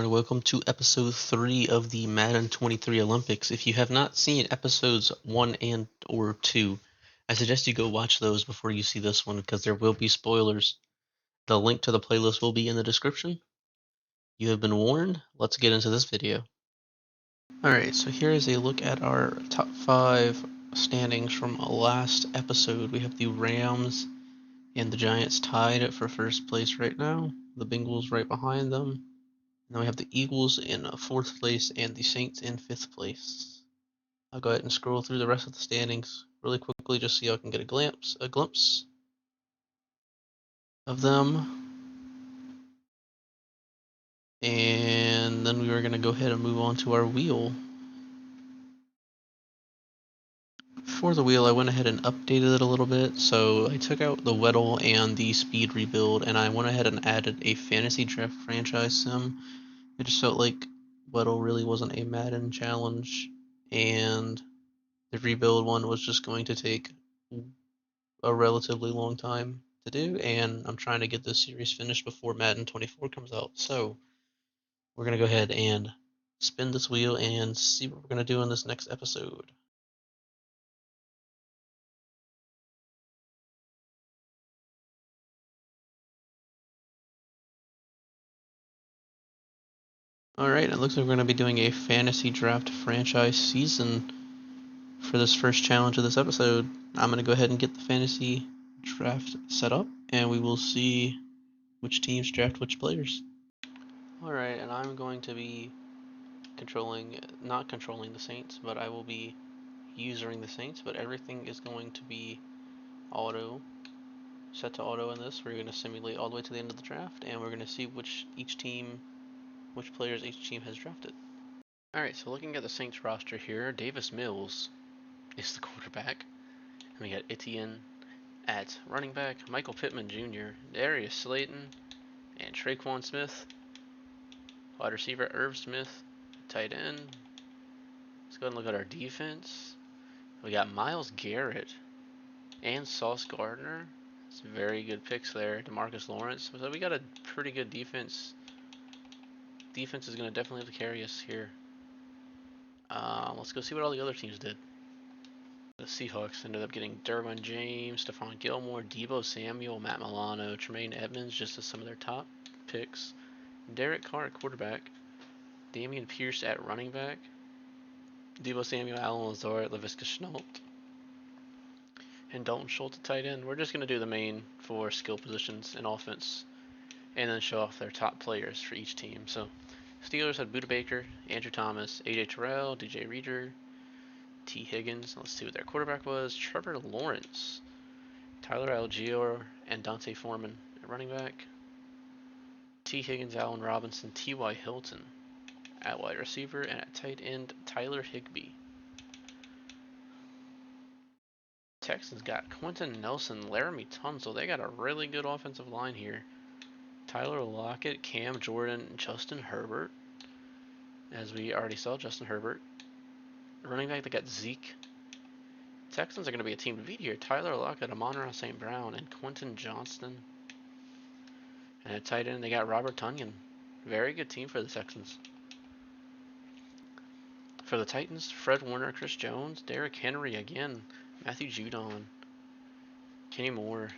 everyone, welcome to episode 3 of the Madden 23 Olympics. If you have not seen episodes 1 and or 2, I suggest you go watch those before you see this one because there will be spoilers. The link to the playlist will be in the description. You have been warned. Let's get into this video. Alright, so here is a look at our top 5 standings from last episode. We have the Rams and the Giants tied for first place right now. The Bengals right behind them. Then we have the Eagles in 4th place and the Saints in 5th place. I'll go ahead and scroll through the rest of the standings really quickly just so y'all can get a glimpse of them. And then we are going to go ahead and move on to our wheel. For the wheel, I went ahead and updated it a little bit. So I took out the Weddle and the Speed Rebuild, and I went ahead and added a Fantasy Draft franchise sim. I just felt like Weddle really wasn't a Madden challenge, and the rebuild one was just going to take a relatively long time to do, and I'm trying to get this series finished before Madden 24 comes out. So we're going to go ahead and spin this wheel and see what we're going to do in this next episode. Alright, it looks like we're going to be doing a fantasy draft franchise season for this first challenge of this episode. I'm going to go ahead and get the fantasy draft set up, and we will see which teams draft which players. Alright, and I'm going to be not controlling the Saints, but I will be using the Saints, but everything is going to be set to auto in this. We're going to simulate all the way to the end of the draft, and we're going to see which players each team has drafted. Alright, so looking at the Saints roster here, Davis Mills is the quarterback. And we got Etienne at running back, Michael Pittman Jr., Darius Slayton, and Traquan Smith. Wide receiver, Irv Smith. Tight end. Let's go ahead and look at our defense. We got Myles Garrett and Sauce Gardner. It's very good picks there. DeMarcus Lawrence. So we got a pretty good defense. Defense is going to definitely have to carry us here. Let's go see what all the other teams did. The Seahawks ended up getting Derwin James, Stephon Gilmore, Deebo Samuel, Matt Milano, Tremaine Edmonds, just as some of their top picks. Derek Carr at quarterback. Damian Pierce at running back. Deebo Samuel, Alan Lazard, Laviska Shenault, and Dalton Schultz at tight end. We're just going to do the main 4 skill positions in offense and then show off their top players for each team. So Steelers had Budda Baker, Andrew Thomas, AJ Terrell, DJ Reader, T. Higgins. Let's see what their quarterback was. Trevor Lawrence, Tyler Algier, and Dante Foreman at running back. T. Higgins, Allen Robinson, T.Y. Hilton at wide receiver, and at tight end, Tyler Higbee. Texans got Quentin Nelson, Laramie Tunsil. They got a really good offensive line here. Tyler Lockett, Cam Jordan, Justin Herbert. As we already saw, Justin Herbert. Running back, they got Zeke. Texans are going to be a team to beat here. Tyler Lockett, Amon-Ra St. Brown, and Quentin Johnston. And at tight end, they got Robert Tonyan. Very good team for the Texans. For the Titans, Fred Warner, Chris Jones, Derrick Henry again, Matthew Judon, Kenny Moore,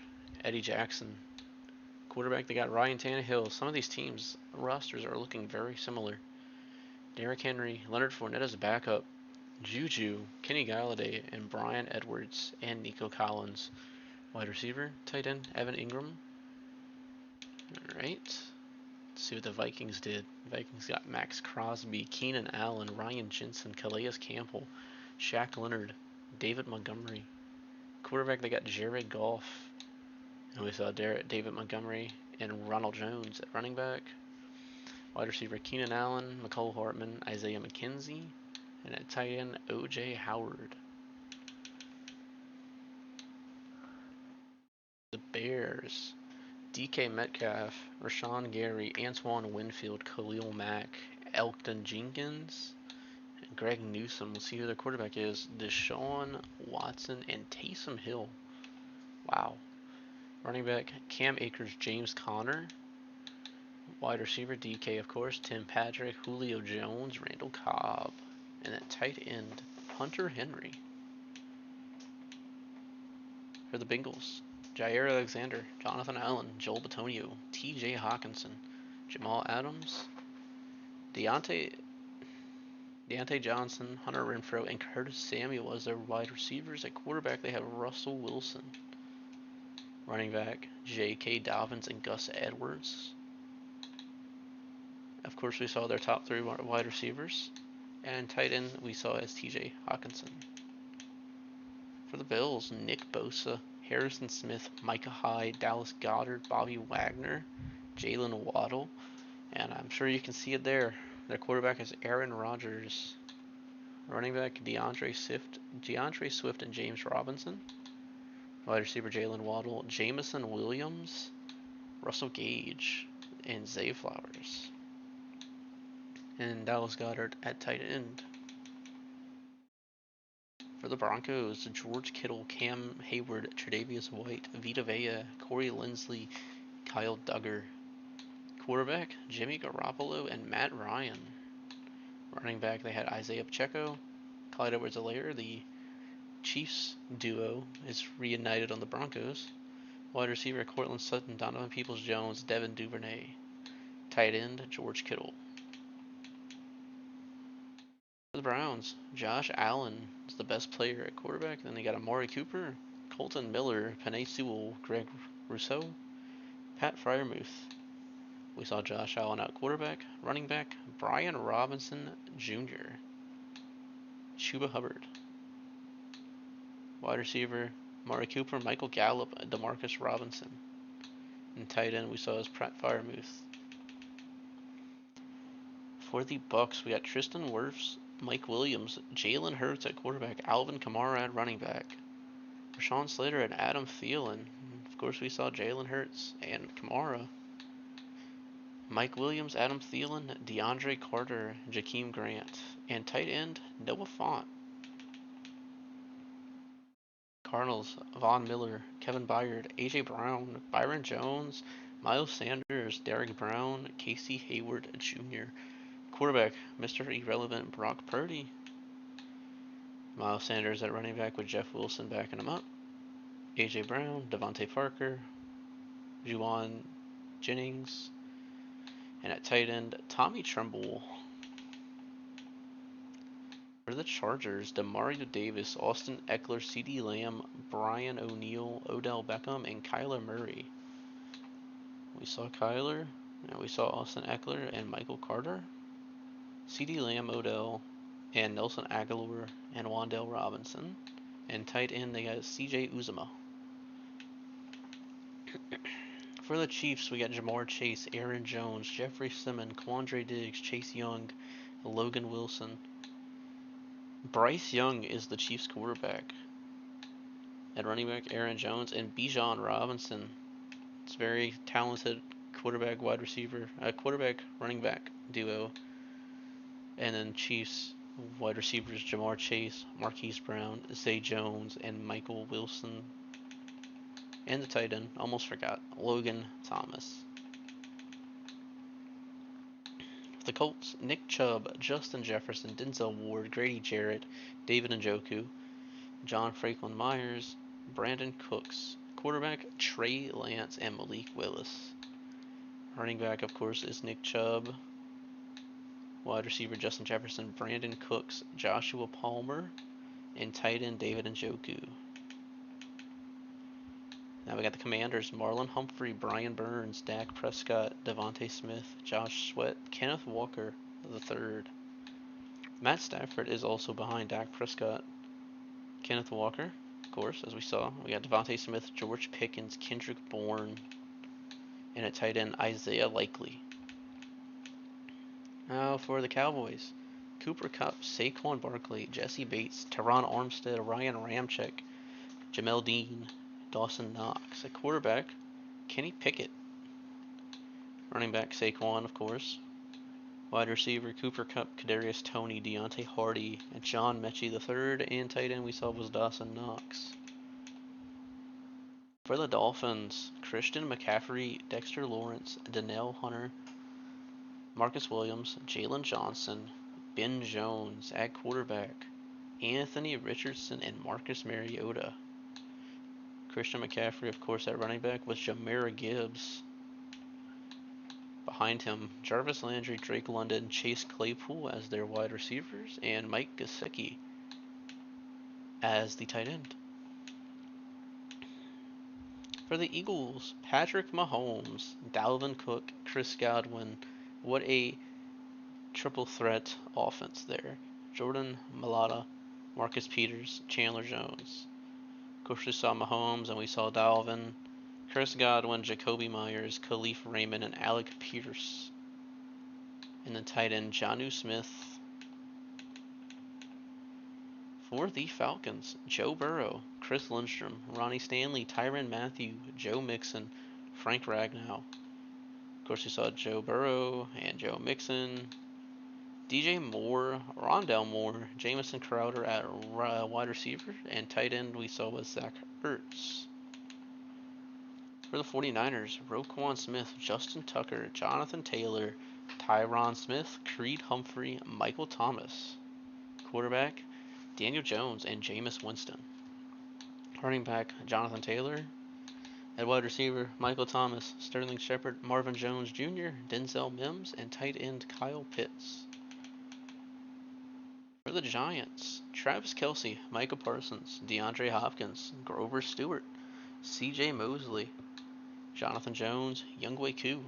Eddie Jackson. Quarterback, they got Ryan Tannehill. Some of these teams' rosters are looking very similar. Derrick Henry, Leonard Fournette as a backup, Juju, Kenny Galladay, and Brian Edwards, and Nico Collins. Wide receiver, tight end, Evan Ingram. Alright. Let's see what the Vikings did. The Vikings got Max Crosby, Keenan Allen, Ryan Jensen, Calais Campbell, Shaq Leonard, David Montgomery. Quarterback, they got Jared Goff. And we saw David Montgomery and Ronald Jones at running back. Wide receiver, Keenan Allen, McCole Hartman, Isaiah McKenzie. And at tight end, O.J. Howard. The Bears. DK Metcalf, Rashawn Gary, Antoine Winfield, Khalil Mack, Elkton Jenkins, and Greg Newsome. We'll see who their quarterback is. Deshaun Watson and Taysom Hill. Wow. Running back, Cam Akers, James Conner. Wide receiver DK, of course, Tim Patrick, Julio Jones, Randall Cobb. And at tight end, Hunter Henry. For the Bengals, Jair Alexander, Jonathan Allen, Joel Bitonio, TJ Hawkinson, Jamal Adams, Deontay Johnson, Hunter Renfrow, and Curtis Samuel as their wide receivers. At quarterback, they have Russell Wilson. Running back, J.K. Dobbins and Gus Edwards. Of course, we saw their top three wide receivers. And tight end, we saw as TJ Hawkinson. For the Bills, Nick Bosa, Harrison Smith, Micah Hyde, Dallas Goedert, Bobby Wagner, Jalen Waddle. And I'm sure you can see it there. Their quarterback is Aaron Rodgers. Running back, DeAndre Swift and James Robinson. Wide receiver, Jalen Waddle, Jameson Williams, Russell Gage, and Zay Flowers. And Dallas Goedert at tight end. For the Broncos, George Kittle, Cam Hayward, Tre'Davious White, Vita Vea, Corey Linsley, Kyle Duggar. Quarterback, Jimmy Garoppolo and Matt Ryan. Running back, they had Isaiah Pacheco, Clyde Edwards-Helaire. The Chiefs duo is reunited on the Broncos. Wide receiver, Cortland Sutton, Donovan Peoples-Jones, Devin Duvernay. Tight end, George Kittle. For the Browns, Josh Allen is the best player at quarterback. Then they got Amari Cooper, Colton Miller, Penei Sewell, Greg Rousseau, Pat Freiermuth. We saw Josh Allen out quarterback. Running back, Brian Robinson Jr. Chuba Hubbard. Wide receiver, Amari Cooper, Michael Gallup, Demarcus Robinson. And tight end, we saw as Pat Freiermuth. For the Bucks, we got Tristan Wirfs, Mike Williams, Jalen Hurts at quarterback, Alvin Kamara at running back, Rashawn Slater and Adam Thielen. Of course, we saw Jalen Hurts and Kamara. Mike Williams, Adam Thielen, DeAndre Carter, Jakeem Grant, and tight end Noah Fant. Cardinals, Von Miller, Kevin Byard, AJ Brown, Byron Jones, Miles Sanders, Derek Brown, Casey Hayward Jr. Quarterback, Mr. Irrelevant Brock Purdy. Miles Sanders at running back with Jeff Wilson backing him up. AJ Brown, Devontae Parker, Juwan Jennings, and at tight end, Tommy Tremble. For the Chargers, Demario Davis, Austin Eckler, CeeDee Lamb, Brian O'Neill, Odell Beckham, and Kyler Murray. We saw Kyler, and we saw Austin Eckler and Michael Carter. CeeDee Lamb, Odell, and Nelson Aguilar, and Wan'Dale Robinson. And tight end, they got CJ Uzomah. For the Chiefs, we got Jamar Chase, Aaron Jones, Jeffrey Simmons, Quandre Diggs, Chase Young, Logan Wilson. Bryce Young is the Chiefs quarterback. At running back, Aaron Jones and Bijan Robinson. It's a very talented quarterback running back duo. And then Chiefs wide receivers, Jamar Chase, Marquise Brown, Zay Jones, and Michael Wilson. And the tight end, almost forgot, Logan Thomas. For the Colts, Nick Chubb, Justin Jefferson, Denzel Ward, Grady Jarrett, David Njoku, John Franklin Myers, Brandon Cooks. Quarterback, Trey Lance and Malik Willis. Running back, of course, is Nick Chubb. Wide receiver, Justin Jefferson, Brandon Cooks, Joshua Palmer, and tight end, David Njoku. Now we got the Commanders, Marlon Humphrey, Brian Burns, Dak Prescott, Devontae Smith, Josh Sweat, Kenneth Walker III. Matt Stafford is also behind Dak Prescott. Kenneth Walker, of course, as we saw. We got Devontae Smith, George Pickens, Kendrick Bourne, and at tight end, Isaiah Likely. Now for the Cowboys, Cooper Kupp, Saquon Barkley, Jesse Bates, Teron Armstead, Ryan Ramczyk, Jamel Dean, Dawson Knox. At quarterback, Kenny Pickett. Running back, Saquon, of course. Wide receiver, Cooper Kupp, Kadarius Toney, Deontay Hardy, and John Mechie III. And tight end we saw was Dawson Knox. For the Dolphins, Christian McCaffrey, Dexter Lawrence, Danielle Hunter, Marcus Williams, Jalen Johnson, Ben Jones at quarterback, Anthony Richardson, and Marcus Mariota. Christian McCaffrey, of course, at running back, with Jahmyr Gibbs. Behind him, Jarvis Landry, Drake London, Chase Claypool as their wide receivers, and Mike Gesicki as the tight end. For the Eagles, Patrick Mahomes, Dalvin Cook, Chris Godwin. What a triple threat offense there. Jordan Mailata, Marcus Peters, Chandler Jones. Of course, we saw Mahomes and we saw Dalvin, Chris Godwin, Jacoby Myers, Khalif Raymond, and Alec Pierce. And the tight end, Jonnu Smith. For the Falcons, Joe Burrow, Chris Lindstrom, Ronnie Stanley, Tyrann Mathieu, Joe Mixon, Frank Ragnow. Of course, we saw Joe Burrow and Joe Mixon, DJ Moore, Rondell Moore, Jamison Crowder at wide receiver, and tight end we saw was Zach Ertz. For the 49ers, Roquan Smith, Justin Tucker, Jonathan Taylor, Tyron Smith, Creed Humphrey, Michael Thomas. Quarterback, Daniel Jones and Jameis Winston. Running back, Jonathan Taylor. At wide receiver, Michael Thomas, Sterling Shepard, Marvin Jones Jr., Denzel Mims, and tight end Kyle Pitts. For the Giants, Travis Kelce, Micah Parsons, DeAndre Hopkins, Grover Stewart, CJ Mosley, Jonathan Jones, Younghoe Koo.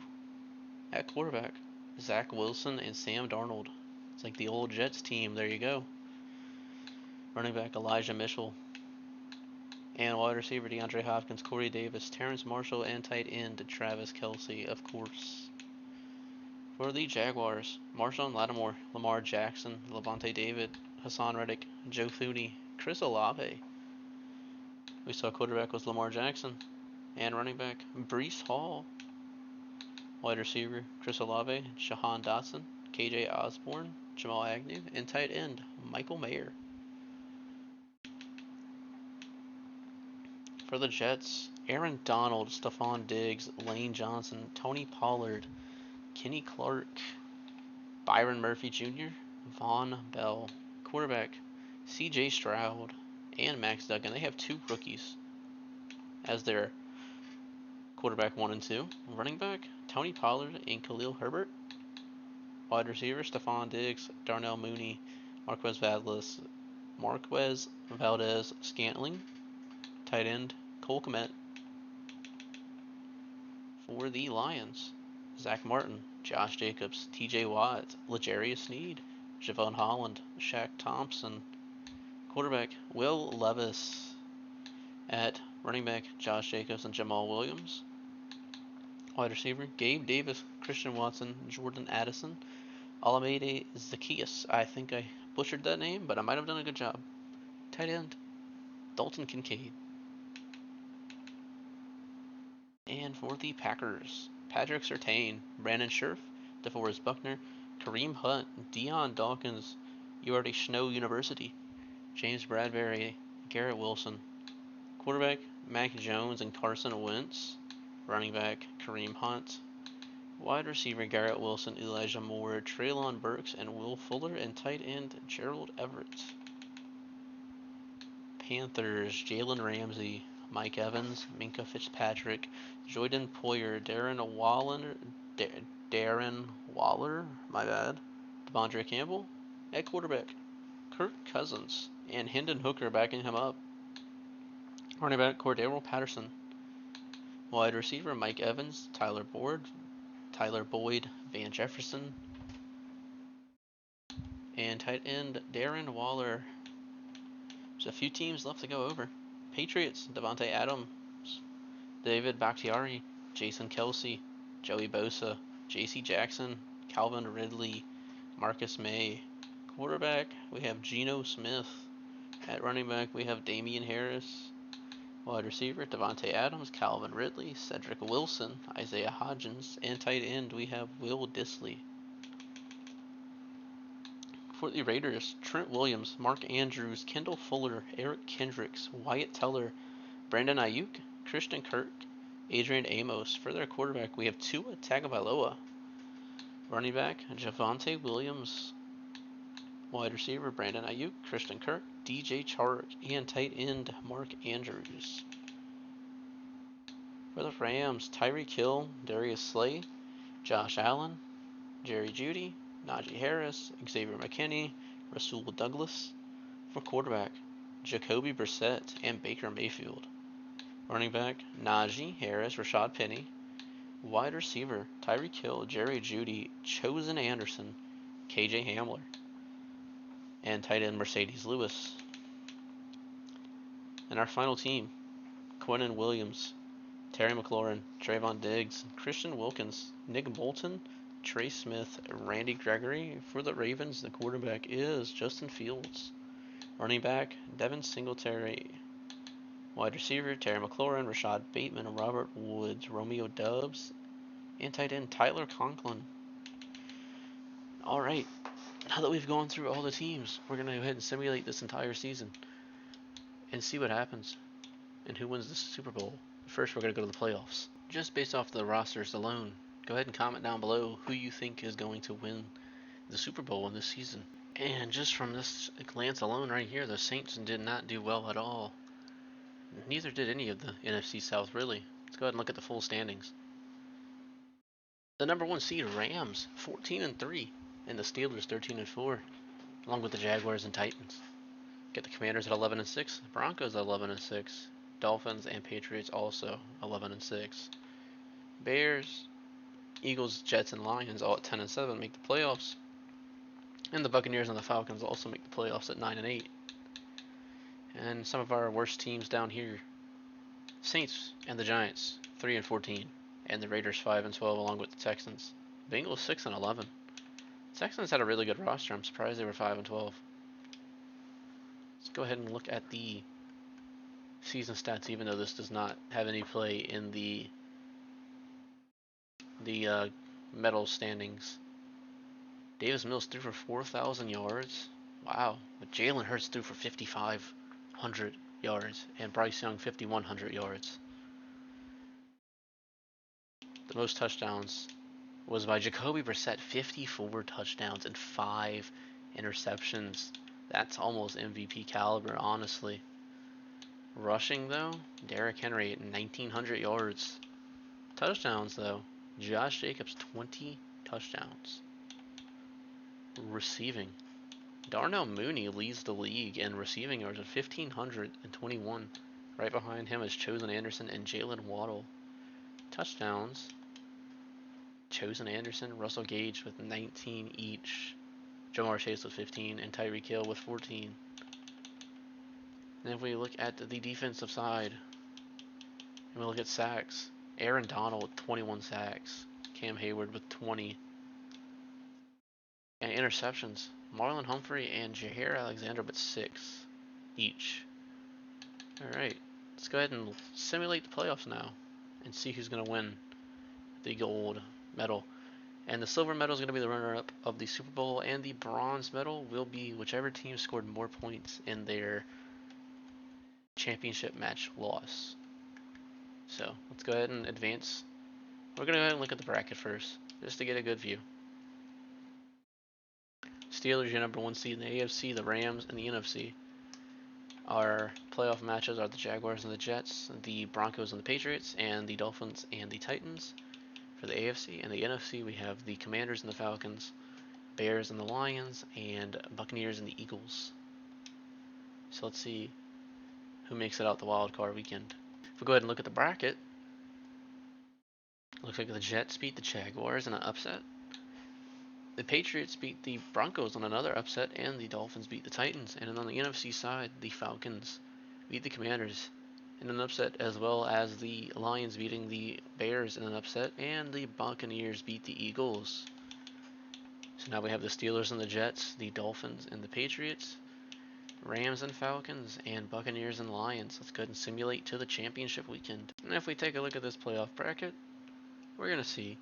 At quarterback, Zach Wilson and Sam Darnold. It's like the old Jets team, there you go. Running back, Elijah Mitchell. And wide receiver, DeAndre Hopkins, Corey Davis, Terrence Marshall, and tight end, Travis Kelce, of course. For the Jaguars, Marshawn Lattimore, Lamar Jackson, Levante David, Hassan Reddick, Joe Thuney, Chris Olave. We saw quarterback was Lamar Jackson. And running back, Breece Hall. Wide receiver, Chris Olave, Jahan Dotson, KJ Osborne, Jamal Agnew, and tight end, Michael Mayer. For the Jets, Aaron Donald, Stephon Diggs, Lane Johnson, Tony Pollard, Kenny Clark, Byron Murphy Jr., Von Bell. Quarterback, CJ Stroud, and Max Duggan. They have two rookies as their quarterback 1 and 2. Running back, Tony Pollard and Khalil Herbert. Wide receiver, Stephon Diggs, Darnell Mooney, Marquez Valdez Scantling. Tight end, Cole Kmet. For the Lions, Zach Martin, Josh Jacobs, TJ Watt, L'Jarius Sneed, Javon Holland, Shaq Thompson. Quarterback, Will Levis. At running back, Josh Jacobs and Jamal Williams. Wide receiver, Gabe Davis, Christian Watson, Jordan Addison, Alameda Zacchaeus. I think I butchered that name, but I might have done a good job. Tight end, Dalton Kincaid. And for the Packers, Patrick Surtain, Brandon Scherf, DeForest Buckner, Kareem Hunt, Deion Dawkins, UArty Snow University, James Bradbury, Garrett Wilson. Quarterback, Mac Jones and Carson Wentz. Running back, Kareem Hunt. Wide receiver, Garrett Wilson, Elijah Moore, Treylon Burks, and Will Fuller. And tight end, Gerald Everett. Panthers, Jalen Ramsey, Mike Evans, Minka Fitzpatrick, Jordan Poyer, Darren Waller, my bad, Devondre Campbell. At quarterback, Kirk Cousins, and Hendon Hooker backing him up. Running back, Cordero Patterson. Wide receiver, Mike Evans, Tyler Boyd, Van Jefferson. And tight end, Darren Waller. There's a few teams left to go over. Patriots, Devontae Adams, David Bakhtiari, Jason Kelsey, Joey Bosa, J.C. Jackson, Calvin Ridley, Marcus May. Quarterback, we have Geno Smith. At running back, we have Damian Harris. Wide receiver, Devontae Adams, Calvin Ridley, Cedric Wilson, Isaiah Hodgins. And tight end, we have Will Dissly. For the Raiders, Trent Williams, Mark Andrews, Kendall Fuller, Eric Kendricks, Wyatt Teller, Brandon Ayuk, Christian Kirk, Adrian Amos. For their quarterback, we have Tua Tagovailoa. Running back, Javonte Williams. Wide receiver, Brandon Ayuk, Christian Kirk, DJ Chark, and tight end, Mark Andrews. For the Rams, Tyreek Hill, Darius Slay, Josh Allen, Jerry Jeudy, Najee Harris, Xavier McKinney, Rasul Douglas. For quarterback, Jacoby Brissett and Baker Mayfield. Running back, Najee Harris, Rashad Penny. Wide receiver, Tyreek Hill, Jerry Jeudy, Chosen Anderson, KJ Hamler. And tight end, Mercedes Lewis. And our final team, Quinnen Williams, Terry McLaurin, Trayvon Diggs, Christian Wilkins, Nick Bolton, Trey Smith, Randy Gregory. For the Ravens, the quarterback is Justin Fields. Running back, Devin Singletary. Wide receiver, Terry McLaurin, Rashad Bateman, Robert Woods, Romeo Doubs, and tight end, Tyler Conklin. Alright, now that we've gone through all the teams, we're going to go ahead and simulate this entire season and see what happens and who wins the Super Bowl. First, we're going to go to the playoffs. Just based off the rosters alone, go ahead and comment down below who you think is going to win the Super Bowl in this season. And just from this glance alone right here, the Saints did not do well at all. Neither did any of the NFC South, really. Let's go ahead and look at the full standings. The number one seed, Rams, 14-3, and the Steelers, 13-4, along with the Jaguars and Titans. Get the Commanders at 11-6, Broncos at 11-6, Dolphins and Patriots also 11-6. Bears, Eagles, Jets, and Lions all at 10-7 make the playoffs. And the Buccaneers and the Falcons also make the playoffs at 9-8. And some of our worst teams down here, Saints and the Giants, 3-14, and the Raiders 5-12 along with the Texans. Bengals 6-11. Texans had a really good roster. I'm surprised they were 5-12. Let's go ahead and look at the season stats, even though this does not have any play in the medal standings. Davis Mills threw for 4,000 yards. Wow. But Jalen Hurts threw for 5,500 yards, and Bryce Young 5,100 yards. The most touchdowns was by Jacoby Brissett, 54 touchdowns and 5 interceptions. That's almost MVP caliber, honestly. Rushing, though, Derrick Henry at 1,900 yards. Touchdowns, though, Josh Jacobs, 20 touchdowns. Receiving, Darnell Mooney leads the league in receiving yards at 1,521. Right behind him is Chosen Anderson and Jalen Waddle. Touchdowns, Chosen Anderson, Russell Gage with 19 each. Jamar Chase with 15 and Tyreek Hill with 14. And if we look at the defensive side, and we look at sacks, Aaron Donald with 21 sacks, Cam Hayward with 20. And interceptions, Marlon Humphrey and Jahair Alexander with 6 each. Alright, let's go ahead and simulate the playoffs now and see who's going to win the gold medal. And the silver medal is going to be the runner-up of the Super Bowl, and the bronze medal will be whichever team scored more points in their championship match loss. So let's go ahead and advance. We're going to go ahead and look at the bracket first, just to get a good view. Steelers, your number one seed in the AFC, the Rams in the NFC. Our playoff matches are the Jaguars and the Jets, the Broncos and the Patriots, and the Dolphins and the Titans. For the AFC and the NFC, we have the Commanders and the Falcons, Bears and the Lions, and Buccaneers and the Eagles. So let's see who makes it out the wild card weekend. If we go ahead and look at the bracket, looks like the Jets beat the Jaguars in an upset. The Patriots beat the Broncos on another upset, and the Dolphins beat the Titans. And on the NFC side, the Falcons beat the Commanders in an upset, as well as the Lions beating the Bears in an upset, and the Buccaneers beat the Eagles. So now we have the Steelers and the Jets, the Dolphins and the Patriots, Rams and Falcons, and Buccaneers and Lions. Let's go ahead and simulate to the championship weekend. And if we take a look at this playoff bracket, we're going to see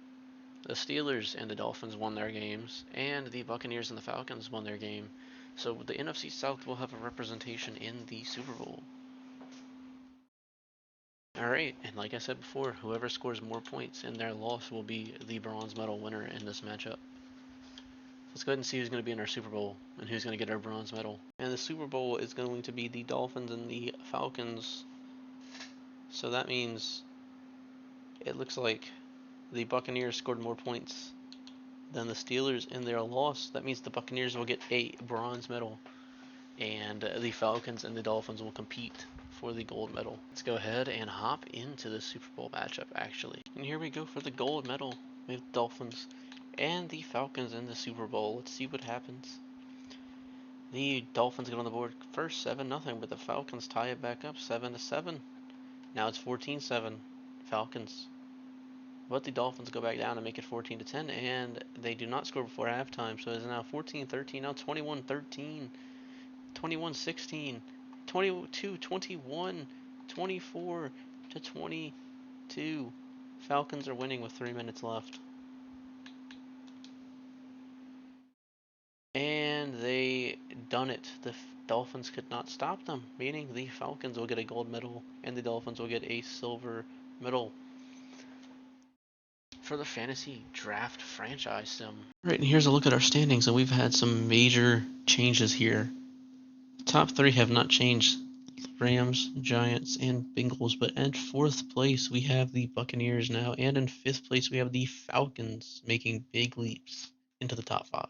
the Steelers and the Dolphins won their games, and the Buccaneers and the Falcons won their game. So the NFC South will have a representation in the Super Bowl. Alright, and like I said before, whoever scores more points in their loss will be the bronze medal winner in this matchup. Let's go ahead and see who's going to be in our Super Bowl and who's going to get our bronze medal. And the Super Bowl is going to be the Dolphins and the Falcons. So that means it looks like the Buccaneers scored more points than the Steelers in their loss. That means the Buccaneers will get a bronze medal, and the Falcons and the Dolphins will compete for the gold medal. Let's go ahead and hop into the Super Bowl matchup, actually. And here we go for the gold medal. We have the Dolphins and the Falcons in the Super Bowl. Let's see what happens. The Dolphins get on the board first, 7-0, but the Falcons tie it back up 7-7. Now it's 14-7, Falcons. But the Dolphins go back down and make it 14-10, and they do not score before halftime, so it's now 14-13, now 21-13, 21-16, 22-21, 24-22. Falcons are winning with 3 minutes left. And they done it. The Dolphins could not stop them, meaning the Falcons will get a gold medal and the Dolphins will get a silver medal for the fantasy draft franchise sim. Alright, and here's a look at our standings, and we've had some major changes here. The top 3 have not changed. Rams, Giants, and Bengals, but at 4th place we have the Buccaneers now, and in 5th place we have the Falcons making big leaps into the top 5.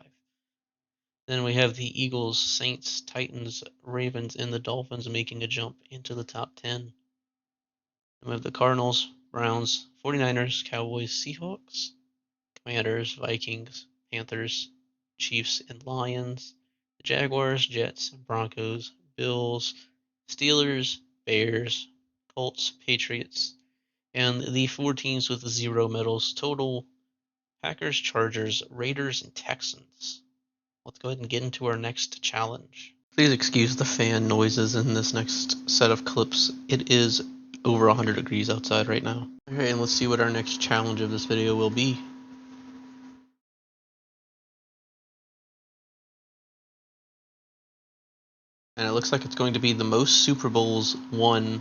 Then we have the Eagles, Saints, Titans, Ravens, and the Dolphins making a jump into the top 10. Then we have the Cardinals, Browns, 49ers, Cowboys, Seahawks, Commanders, Vikings, Panthers, Chiefs, and Lions, the Jaguars, Jets, Broncos, Bills, Steelers, Bears, Colts, Patriots, and the 4 teams with 0 medals total: Packers, Chargers, Raiders, and Texans. Let's go ahead and get into our next challenge. Please excuse the fan noises in this next set of clips. It is over 100 degrees outside right now. Okay, and let's see what our next challenge of this video will be. And it looks like it's going to be the most Super Bowls won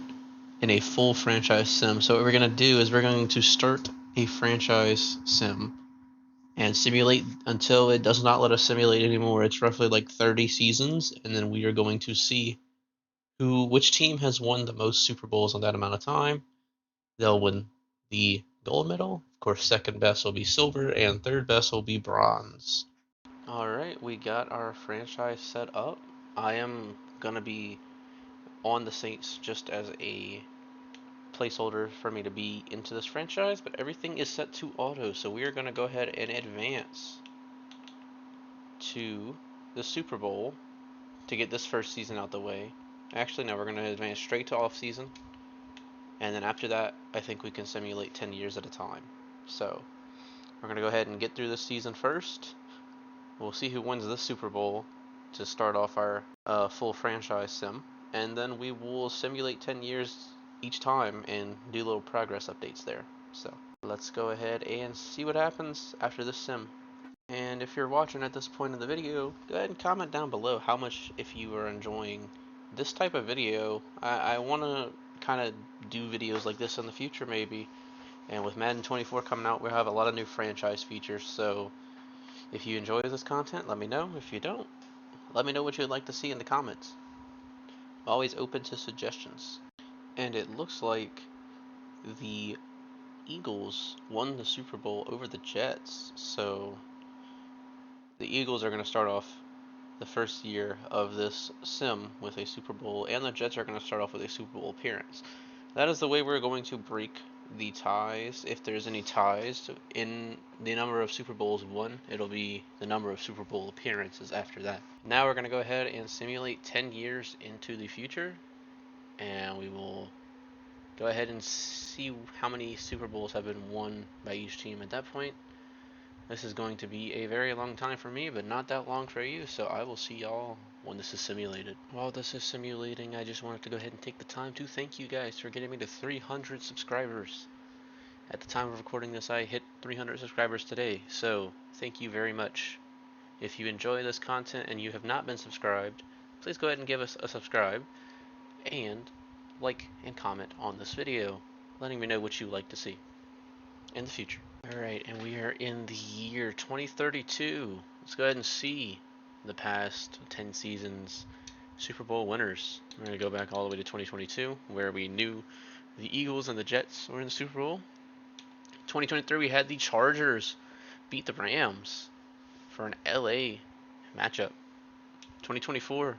in a full franchise sim. So what we're going to do is we're going to start a franchise sim and simulate until it does not let us simulate anymore. It's roughly like 30 seasons, and then we are going to see which team has won the most Super Bowls in that amount of time. They'll win the gold medal. Of course, second best will be silver, and third best will be bronze. Alright, we got our franchise set up. I am going to be on the Saints just as a placeholder for me to be into this franchise, but everything is set to auto, so we are going to go ahead and advance to the Super Bowl to get this first season out the way. Actually, no, we're going to advance straight to off season, and then after that I think we can simulate 10 years at a time. So we're going to go ahead and get through this season first. We'll see who wins this Super Bowl to start off our full franchise sim, and then we will simulate 10 years each time and do little progress updates there. So let's go ahead and see what happens after this sim. And if you're watching at this point in the video, go ahead and comment down below how much, if you are enjoying this type of video. I want to kind of do videos like this in the future maybe, and with Madden 24 coming out, we'll have a lot of new franchise features. So if you enjoy this content, let me know. If you don't, let me know what you'd like to see in the comments. Always open to suggestions. And it looks like the Eagles won the Super Bowl over the Jets, so the Eagles are going to start off the first year of this sim with a Super Bowl, and the Jets are going to start off with a Super Bowl appearance. That is the way we're going to break the ties. If there's any ties in the number of Super Bowls won, it'll be the number of Super Bowl appearances after that. Now we're going to go ahead and simulate 10 years into the future, and we will go ahead and see how many Super Bowls have been won by each team at that point. This is going to be a very long time for me, but not that long for you, so I will see y'all when this is simulated. While this is simulating, I just wanted to go ahead and take the time to thank you guys for getting me to 300 subscribers. At the time of recording this, I hit 300 subscribers today, so thank you very much. If you enjoy this content and you have not been subscribed, please go ahead and give us a subscribe, and like and comment on this video, letting me know what you like to see in the future. Alright, and we are in the year 2032. let's go ahead and see the past 10 seasons Super Bowl winners. We're going to go back all the way to 2022, where we knew the Eagles and the Jets were in the Super Bowl. 2023, we had the Chargers beat the Rams for an LA matchup. 2024,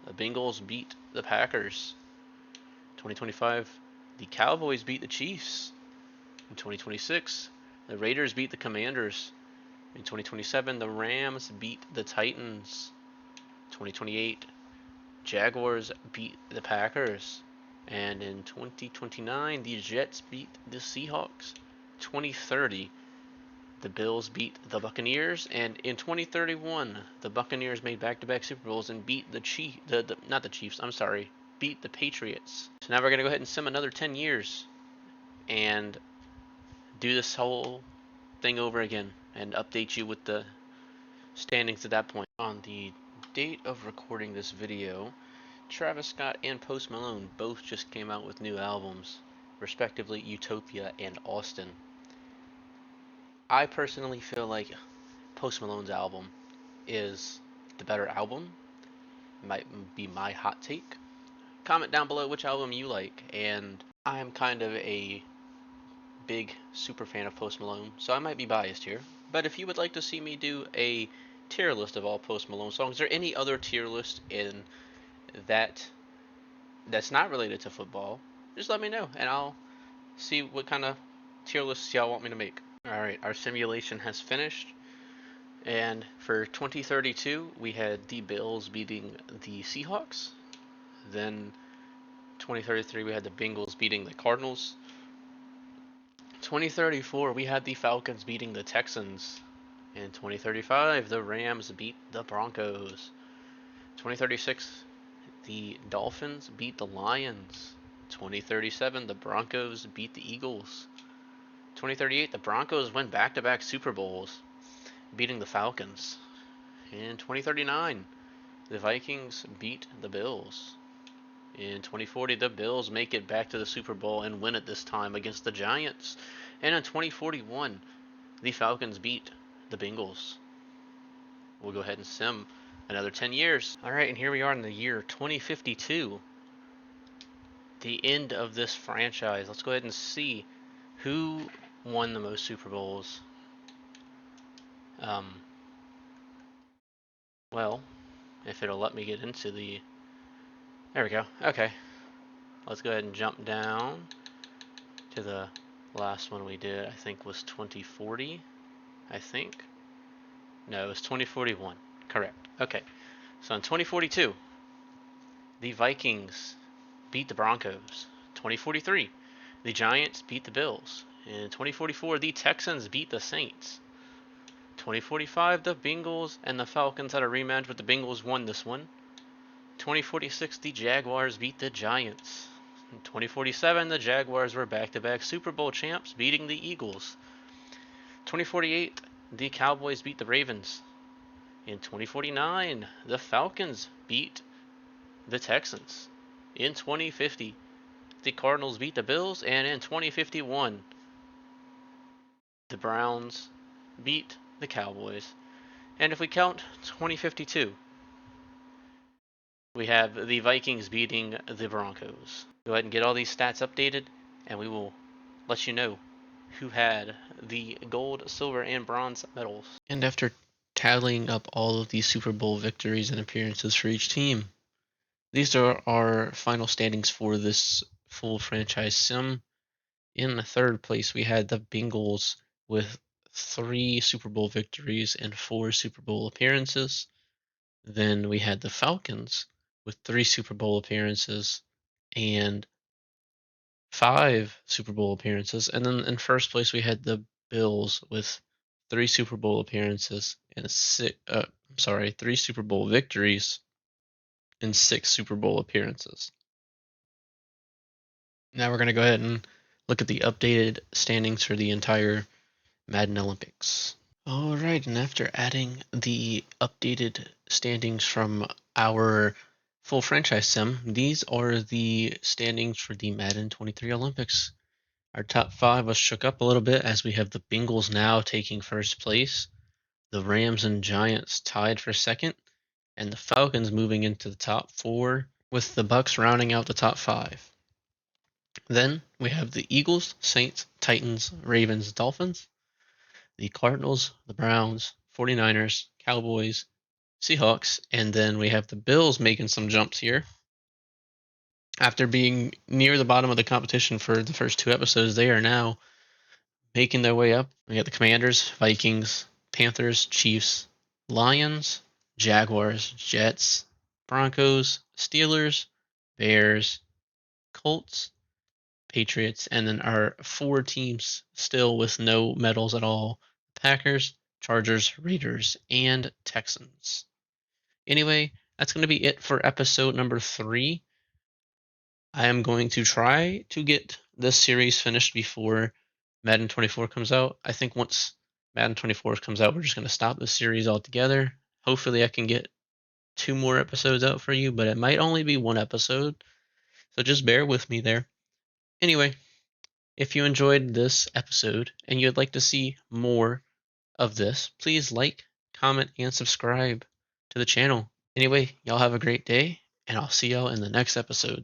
the Bengals beat the Packers. 2025, the Cowboys beat the Chiefs. In 2026, the Raiders beat the Commanders. In 2027, the Rams beat the Titans. 2028, Jaguars beat the Packers. And in 2029, the Jets beat the Seahawks. 2030, the Bills beat the Buccaneers, and in 2031, the Buccaneers made back-to-back Super Bowls and beat the beat the Patriots. So now we're gonna go ahead and sim another 10 years and do this whole thing over again and update you with the standings at that point. On the date of recording this video, Travis Scott and Post Malone both just came out with new albums, respectively Utopia and Austin. I personally feel like Post Malone's album is the better album. Might be my hot take. Comment down below which album you like, and I'm kind of a big super fan of Post Malone, so I might be biased here. But if you would like to see me do a tier list of all Post Malone songs, or any other tier list in that's not related to football, just let me know, and I'll see what kind of tier lists y'all want me to make. Alright, our simulation has finished. And for 2032, we had the Bills beating the Seahawks. Then 2033, we had the Bengals beating the Cardinals. 2034, we had the Falcons beating the Texans. In 2035, the Rams beat the Broncos. 2036, the Dolphins beat the Lions. 2037, the Broncos beat the Eagles. 2038, the Broncos win back-to-back Super Bowls, beating the Falcons. In 2039, the Vikings beat the Bills. In 2040, the Bills make it back to the Super Bowl and win it this time against the Giants. And in 2041, the Falcons beat the Bengals. We'll go ahead and sim another 10 years. Alright, and here we are in the year 2052. The end of this franchise. Let's go ahead and see who won the most Super Bowls. Well, if it'll let me get into the... There we go. Okay. Let's go ahead and jump down to the last one we did. I think was 2040. I think. No, it was 2041. Correct. Okay. So in 2042, the Vikings beat the Broncos. 2043, the Giants beat the Bills. In 2044, the Texans beat the Saints. 2045, the Bengals and the Falcons had a rematch, but the Bengals won this one. 2046, the Jaguars beat the Giants. In 2047, the Jaguars were back-to-back Super Bowl champs, beating the Eagles. 2048, the Cowboys beat the Ravens. In 2049, the Falcons beat the Texans. In 2050, the Cardinals beat the Bills, and in 2051, the Browns beat the Cowboys. And if we count 2052, we have the Vikings beating the Broncos. Go ahead and get all these stats updated, and we will let you know who had the gold, silver, and bronze medals. And after tallying up all of these Super Bowl victories and appearances for each team, these are our final standings for this full franchise sim. In the third place, we had the Bengals with 3 Super Bowl victories and 4 Super Bowl appearances. Then we had the Falcons with 3 Super Bowl appearances and 5 Super Bowl appearances. And then in first place, we had the Bills with 3 Super Bowl appearances and 3 Super Bowl victories and 6 Super Bowl appearances. Now we're going to go ahead and look at the updated standings for the entire Madden Olympics. Alright, and after adding the updated standings from our full franchise sim, these are the standings for the Madden 23 Olympics. Our top 5 was shook up a little bit as we have the Bengals now taking first place The Rams and Giants tied for second, and the Falcons moving into the top 4, with the Bucks rounding out the top 5. Then we have the Eagles, Saints, Titans, Ravens, Dolphins, the Cardinals, the Browns, 49ers, Cowboys, Seahawks, and then we have the Bills making some jumps here. After being near the bottom of the competition for the first 2 episodes, they are now making their way up. We got the Commanders, Vikings, Panthers, Chiefs, Lions, Jaguars, Jets, Broncos, Steelers, Bears, Colts, Patriots, and then our 4 teams still with no medals at all: Packers, Chargers, Raiders, and Texans. Anyway, that's going to be it for episode number 3. I am going to try to get this series finished before Madden 24 comes out. I think once Madden 24 comes out, we're just going to stop the series altogether. Hopefully, I can get 2 more episodes out for you, but it might only be 1 episode. So just bear with me there. Anyway, if you enjoyed this episode and you'd like to see more of this, please like, comment, and subscribe to the channel. Anyway, y'all have a great day, and I'll see y'all in the next episode.